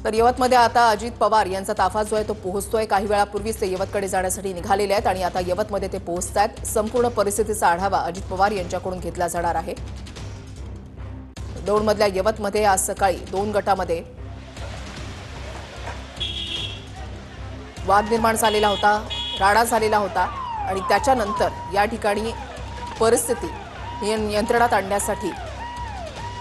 तर यवतमध्ये आता अजित पवार यांचा ताफा जो आहे तो पोहोचतोय। काही वेळापूर्वीच ते यवतकडे जाण्यासाठी निघालेले आहेत आणि आता यवतमध्ये ते पोहोचतात। संपूर्ण परिस्थितीचा आढावा अजित पवार यांच्याकडून घेतला जाणार आहे। दौंडमधल्या यवतमध्ये आज सकाळी 2 गटामध्ये वाद निर्माण झालेला होता, राडा झालेला होता आणि त्याच्यानंतर या ठिकाणी परिस्थिती नियंत्रणात आणण्यासाठी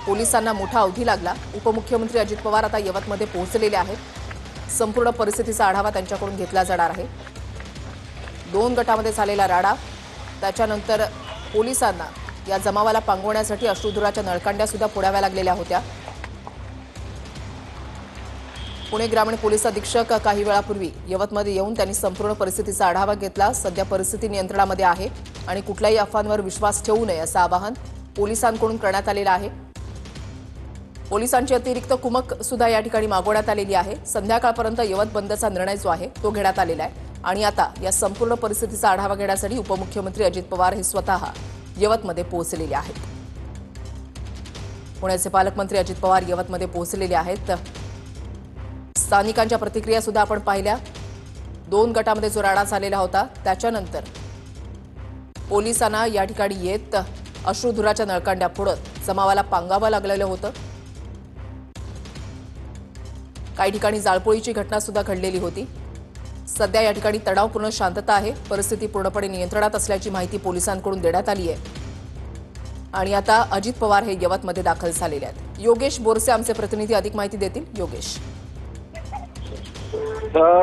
पोलिसांना मोठा अवधी लागला। उपमुख्यमंत्री अजित पवार आता यवतमध्ये पोहोचलेले आहेत। संपूर्ण परिस्थितीचा आढावा त्यांच्याकडून घेतला जाणार आहे। 2 गटामध्ये झालेला राडा, त्याच्यानंतर पोलिसांना या जमावाला पांगवण्यासाठी अश्रुधुराच्या नळकांड्या सुद्धा फोडाव्या लागलेल्या होत्या। पुणे ग्रामीण पोलीस अधीक्षक काही वेळापूर्वी यवतमध्ये येऊन त्यांनी संपूर्ण परिस्थितीचा आढावा घेतला। सध्या परिस्थिती नियंत्रणामध्ये आहे आणि कुठल्याही अफवांवर विश्वास ठेवू नये असं आवाहन पोलिसांकडून करण्यात आलेलं आहे। पोलिसांची अतिरिक्त कुमक सुद्धा या ठिकाणी मागवण्यात आलेली आहे। संध्याकाळपर्यंत यवत बंदचा निर्णय जो आहे तो घेण्यात आलेला आहे आणि आता या संपूर्ण परिस्थितीचा आढावा घेण्यासाठी उपमुख्यमंत्री अजित पवार हे स्वतः यवतमध्ये पोहोचलेले आहेत। पुण्याचे पालकमंत्री अजित पवार यवतमध्ये पोहोचलेले आहेत। स्थानिकांच्या प्रतिक्रिया सुद्धा आपण पाहिल्या। 2 गटामध्ये जो राडा झालेला होता त्याच्यानंतर पोलिसांना या ठिकाणी येत अश्रुधुराच्या नळकांड्या फोडत जमावाला पांगावं लागलेलं होतं। काही ठिकाणी जाळपोळीची घटना सुद्धा घडलेली होती। सध्या या ठिकाणी तणावपूर्ण शांतता आहे। परिस्थिती पूर्णपणे नियंत्रणात असल्याची माहिती पोलिसांकडून देण्यात आली आहे आणि आता अजित पवार हे यवतमध्ये दाखल झालेले आहेत। योगेश बोरसे आमचे प्रतिनिधी अधिक माहिती देतील। योगेश,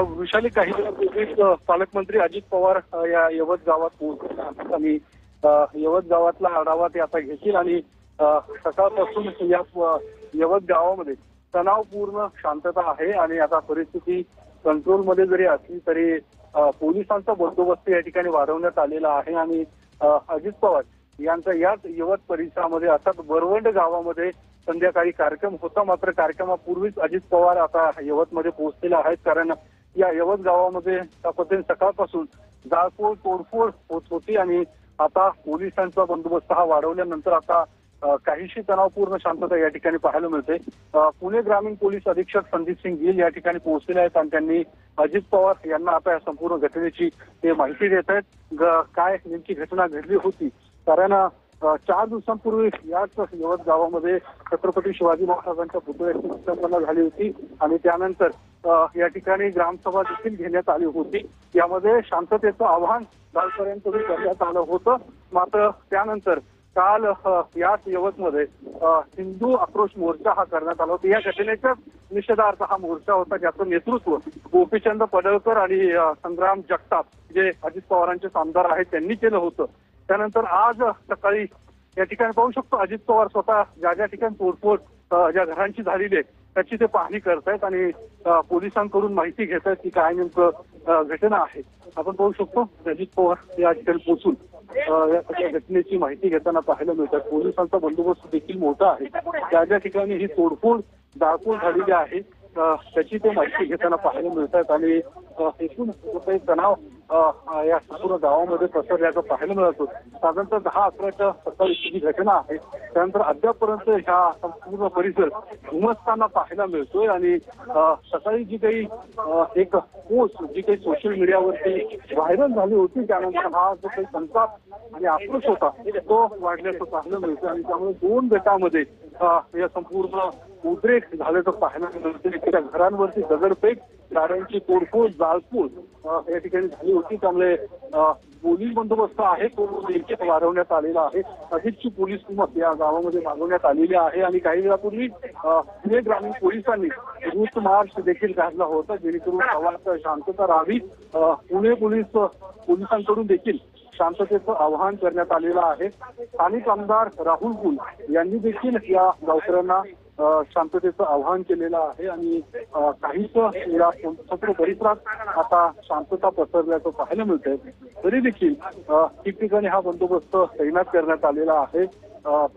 विशाली, काही वेळापूर्वीच पालकमंत्री अजित पवार या यवत गावात पोहोचले आणि यवत गावातला आढावा ते आता घेतील आणि सकाळपासून या यवत गावामध्ये तणावपूर्ण शांतता आहे आणि आता परिस्थिती कंट्रोलमध्ये जरी असली तरी पोलिसांचा बंदोबस्त या ठिकाणी वाढवण्यात आलेला आहे आणि अजित पवार यांचा याच यवत परिसरामध्ये अर्थात बरवंड गावामध्ये संध्याकाळी कार्यक्रम होता। मात्र कार्यक्रमापूर्वीच अजित पवार आता यवतमध्ये पोहोचलेले आहेत, कारण या यवत गावामध्ये सकाळपासून जाळपोळ तोडफोड होत होती आणि आता पोलिसांचा बंदोबस्त हा वाढवल्यानंतर आता काहीशी तणावपूर्ण शांतता या ठिकाणी पाहायला मिळते। पुणे ग्रामीण पोलीस अधीक्षक संदीप सिंग गिल या ठिकाणी पोहोचलेले आहेत आणि त्यांनी अजित पवार यांना आता या संपूर्ण घटनेची ते माहिती देत आहेत। काय नेमकी घटना घडली होती, कारण 4 दिवसांपूर्वी याच यवत गावामध्ये छत्रपती शिवाजी महाराजांच्या पुतळ्याची स्थापना झाली होती आणि त्यानंतर या ठिकाणी ग्रामसभा देखील घेण्यात आली होती। यामध्ये शांततेचं आवाहन गावकऱ्यांकडून करण्यात आलं होतं। मात्र त्यानंतर काल याच यवतमध्ये हिंदू आक्रोश मोर्चा हा करण्यात आला होता। या घटनेच्या निषेधार्थ हा मोर्चा होता, ज्याचं नेतृत्व गोपीचंद पडळकर आणि संग्राम जगताप जे अजित पवारांचे आमदार आहेत त्यांनी केलं होतं। त्यानंतर आज सकाळी या ठिकाणी पाहू शकतो अजित पवार स्वतः ज्या ज्या ठिकाणी तोडफोड ज्या घरांची झालेली आहे त्याची ते पाहणी करतायत आणि पोलिसांकडून माहिती घेत आहेत की काय नेमकं घटना आहे। आपण पाहू शकतो अजित पवार या ठिकाणी पोहोचून या सगळ्या घटनेची माहिती घेताना पाहायला मिळतात। पोलिसांचा बंदोबस्त देखील मोठा आहे। ज्या ज्या ठिकाणी ही तोडफोड जाळपोळ झालेली आहे त्याची ते माहिती घेताना पाहायला मिळतात आणि एकूण काही तणाव या संपूर्ण गावामध्ये पसरल्याचं पाहायला मिळत होतं। साधारणतः 10-11च्या सकाळी जी घटना आहे त्यानंतर अद्यापपर्यंत ह्या संपूर्ण परिसर घुमसताना पाहायला मिळतोय आणि सकाळी जी काही एक पोस्ट जी काही सोशल मीडियावरती व्हायरल झाली होती त्यानंतर हा जो काही संताप आणि आक्रोश होता तो वाढल्याचं पाहायला मिळतं आणि त्यामुळे 2 गटामध्ये या संपूर्ण उद्रेक झाल्याचं पाहायला मिळतं। त्या घरांवरती दगडफेक, गाड्यांची तोडफोड, जाळपोळ या ठिकाणी झाली होती। त्यामुळे पोलीस बंदोबस्त आहे तो देखील वाढवण्यात आलेला आहे। अधिकची पोलीस कुमक या गावामध्ये मागवण्यात आलेली आहे आणि काही वेळापूर्वी पुणे ग्रामीण पोलिसांनी रूट मार्च देखील काढला होता जेणेकरून गावात शांतता राहावी। पुणे पोलिसांकडून देखील शांततेचं आवाहन करण्यात आलेलं आहे। स्थानिक आमदार राहुल कुल यांनी देखील या गावकऱ्यांना शांततेचं आवाहन केलेलं आहे आणि काहीच या संपूर्ण परिसरात आता शांतता पसरल्याचं पाहायला मिळतंय। तरी देखील ठिकठिकाणी हा बंदोबस्त तैनात करण्यात आलेला आहे।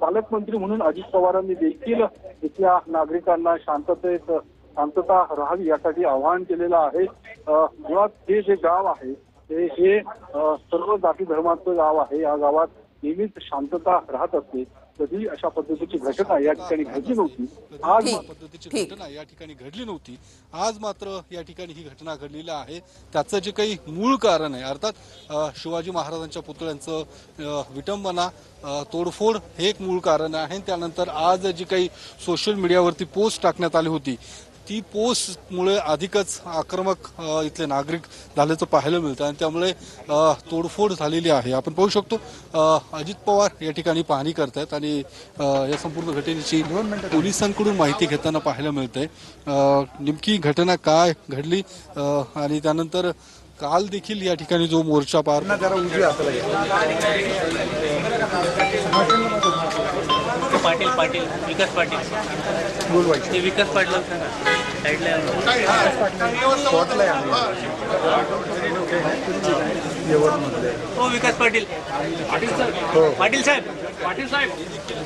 पालकमंत्री म्हणून अजित पवारांनी देखील इथल्या नागरिकांना शांतता राहावी यासाठी आवाहन केलेलं आहे। मुळात हे जे गाव आहे हे सर्व जाती धर्माचं गाव आहे। या गावात नेहमीच शांतता राहत असते। कधी अशा पद्धतीची घटना या ठिकाणी घडली नव्हती. आज ठीक. पद्धतीची ठीक. घटना या ठिकाणी घडली नव्हती. आज मात्र या ठिकाणी ही घटना घडलेली आहे. त्याचं जे काही मूळ कारण आहे अर्थात शिवाजी महाराजांच्या पुतळ्यांचं विटंबना तोडफोड हे एक मूळ कारण आहे. त्यानंतर आज जी काही सोशल मीडियावरती पोस्ट टाकण्यात आली होती ती पोस्टमुळे अधिकच आक्रमक इथले नागरिक झाल्याचं पाहायला मिळतं आणि त्यामुळे तोडफोड झालेली आहे. आपण पाहू शकतो अजित पवार या ठिकाणी पाहणी करतायत आणि या संपूर्ण घटनेची पोलिसांकडून माहिती घेताना पाहायला मिळतंय. नेमकी घटना काय घडली आणि त्यानंतर काल देखील या ठिकाणी जो मोर्चा पार पाटील विकास पाटील ते विकास पाटील साईडला हो विकास पाटील पाटील साहेब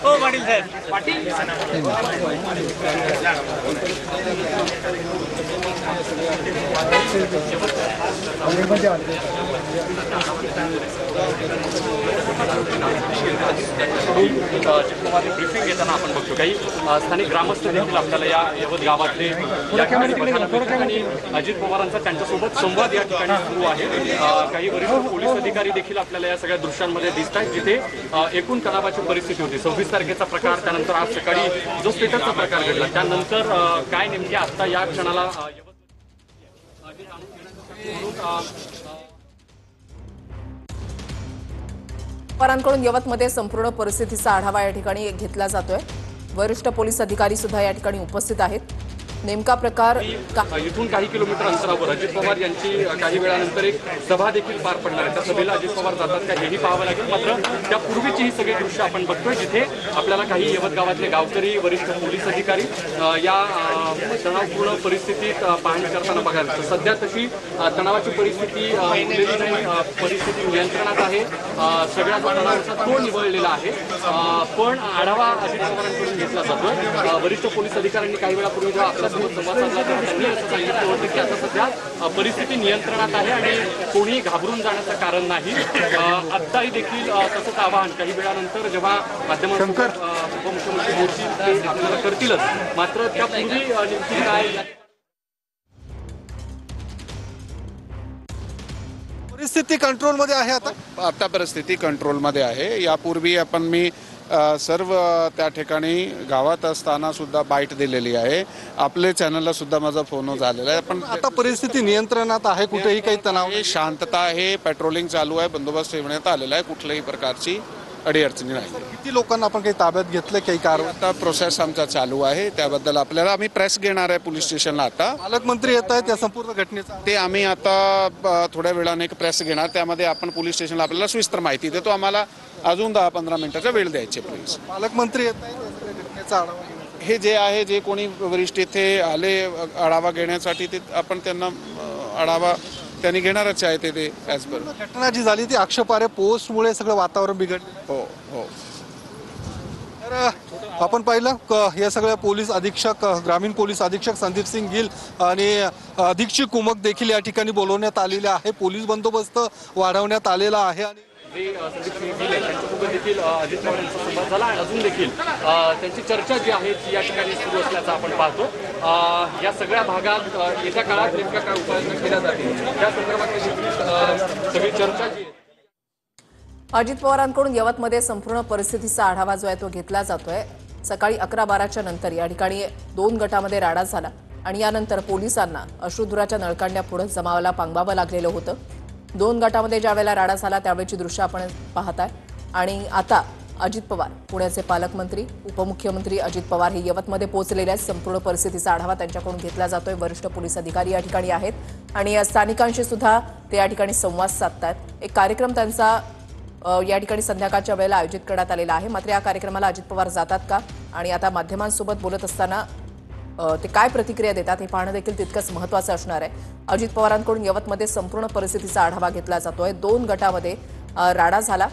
हो पाटील साहेब ब्रीफिंग घेताना आपण बघतो काही स्थानिक ग्रामस्थ देखील आपल्याला या यवत गावातले या ठिकाणी बघायला मिळतात आणि अजित पवारांचा त्यांच्यासोबत संवाद या ठिकाणी सुरू आहे. काही वरिष्ठ पोलीस अधिकारी देखील आपल्याला या सगळ्या दृश्यांमध्ये दिसत आहेत जिथे एकूण तणावाची परिस्थिती होती. 26 तारखेचा प्रकार, त्यानंतर आज सकाळी जो स्फोटाचा प्रकार घडला, त्यानंतर काय नेमके आता या क्षणाला पवारांकडून यवतमध्ये संपूर्ण परिस्थितीचा आढावा या ठिकाणी घेतला जातोय. वरिष्ठ पोलीस अधिकारी सुद्धा या ठिकाणी उपस्थित आहेत. नेमका प्रकार इथून काही किलोमीटर अंतरावर अजित पवार यांची काही वेळानंतर एक सभा देखील पार पडणार आहे. त्या सभेला अजित पवार जातात का हेही पाहावं लागेल. मात्र त्यापूर्वीची ही सगळी दृश्य आपण बघतोय जिथे आपल्याला काही यवत गावातले गावकरी, वरिष्ठ पोलीस अधिकारी या तणावपूर्ण परिस्थितीत पाहणी करताना बघायला मिळतं. सध्या तशी तणावाची परिस्थिती उरलेली नाही, परिस्थिती नियंत्रणात आहे. सगळ्या तणावाचा तो निवळलेला आहे. पण आढावा अजित पवारांकडून घेतला जातोय. वरिष्ठ पोलीस अधिकाऱ्यांनी काही वेळापूर्वी जेव्हा आपल्यासोबत संवाद साधला तेव्हा त्यांनी असं सांगितलं होतं की आता सध्या परिस्थिती नियंत्रणात आहे आणि कोणी घाबरून जाण्याचं कारण नाही. आत्ताही देखील तसंच आवाहन काही वेळानंतर जेव्हा माध्यमांसोबत उपमुख्यमंत्री बोलतील ते आपल्याला करतीलच. मात्र त्यापूर्वी नेमकी काय परिस्थिती कंट्रोलमध्ये आहे आता परिस्थिती कंट्रोलमध्ये आहे. यापूर्वी मी सर्व त्या ठिकाणी गावात असताना सुद्धा बाईट दिलेली आहे. आपले चॅनलला सुद्धा माझा फोन झालेला आहे. पण आता परिस्थिती नियंत्रणात आहे, कुठेही काही तणाव शांतता आहे, पेट्रोलिंग चालू आहे, बंदोबस्त ठेवण्यात आलेला आहे, कुठल्याही प्रकारची अडीअडचणी नाही. किती लोकांना आपण काही ताब्यात घेतलं, काही कारवाई आता प्रोसेस आमचा चालू आहे. त्याबद्दल आम्ही प्रेस घेणार आहे पोलीस स्टेशनला. आता पालकमंत्री येत आहेत या संपूर्ण घटनेचा ते आम्ही आता थोड्या वेळाने एक प्रेस घेणार. त्यामध्ये आपण पोलीस स्टेशनला आपल्याला सविस्तर माहिती देतो. आम्हाला अजून 10-15 मिनिटाचा वेळ द्यायचे प्लीज. पालकमंत्री येत आहेत या सगळ्या घटनेचा आढावा घेण्यासाठी. हे जे आहे जे कोणी वरिष्ठ इथे आले आढावा घेण्यासाठी ते आपण त्यांना आढावा त्यांनी घेणारच आहे ते ॲज पर. घटना जी झाली ती आक्षेपार्ह पोस्टमुळे सगळं वातावरण बिघडलं. हो हो. तर आपण पाहिलं या सगळ्या पोलीस अधीक्षक, ग्रामीण पोलीस अधीक्षक संदीप सिंग गिल आणि अधीक्षक कुमक देखील या ठिकाणी बोलवण्यात आलेले आहे. पोलीस बंदोबस्त वाढवण्यात आलेला आहे आणि संदीप सिंग गिल त्यांच्यासोबत देखील अजित पवार यांचा संवाद झाला. अजून देखील त्यांची चर्चा जी आहे ती या ठिकाणी सुरू असल्याचं आपण पाहतो. या सगळ्या भागात येत्या काळात नेमक्या काय उपाययोजना केल्या जातील या संदर्भात सगळी चर्चा जी आहे. अजित पवारांकडून यवतमध्ये संपूर्ण परिस्थितीचा आढावा जो आहे तो घेतला जातोय. सकाळी 11-12च्या नंतर या ठिकाणी 2 गटामध्ये राडा झाला आणि यानंतर पोलिसांना अश्रुधुराच्या नळकांड्यापुढे जमावाला पांगवावं लागलेलं होतं. 2 गटामध्ये ज्यावेळेला राडा झाला त्यावेळेची दृश्य आपण पाहताय. आणि आता अजित पवार, पुण्याचे पालकमंत्री, उपमुख्यमंत्री अजित पवार हे यवतमध्ये पोहोचलेले आहेत. संपूर्ण परिस्थितीचा आढावा त्यांच्याकडून घेतला जातोय. वरिष्ठ पोलीस अधिकारी या ठिकाणी आहेत आणि स्थानिकांशी सुद्धा ते या ठिकाणी संवाद साधतात. एक कार्यक्रम त्यांचा या ठिकाणी संध्याकाळच्या वेळेला आयोजित करण्यात आलेला आहे. मात्र या कार्यक्रमाला अजित पवार जातात का आणि आता माध्यमांसोबत बोलत असताना ते काय प्रतिक्रिया देतात हे पाहणं देखील तितकंच महत्त्वाचं असणार आहे. अजित पवारांकडून यवतमध्ये संपूर्ण परिस्थितीचा आढावा घेतला जातोय. 2 गटामध्ये राडा झाला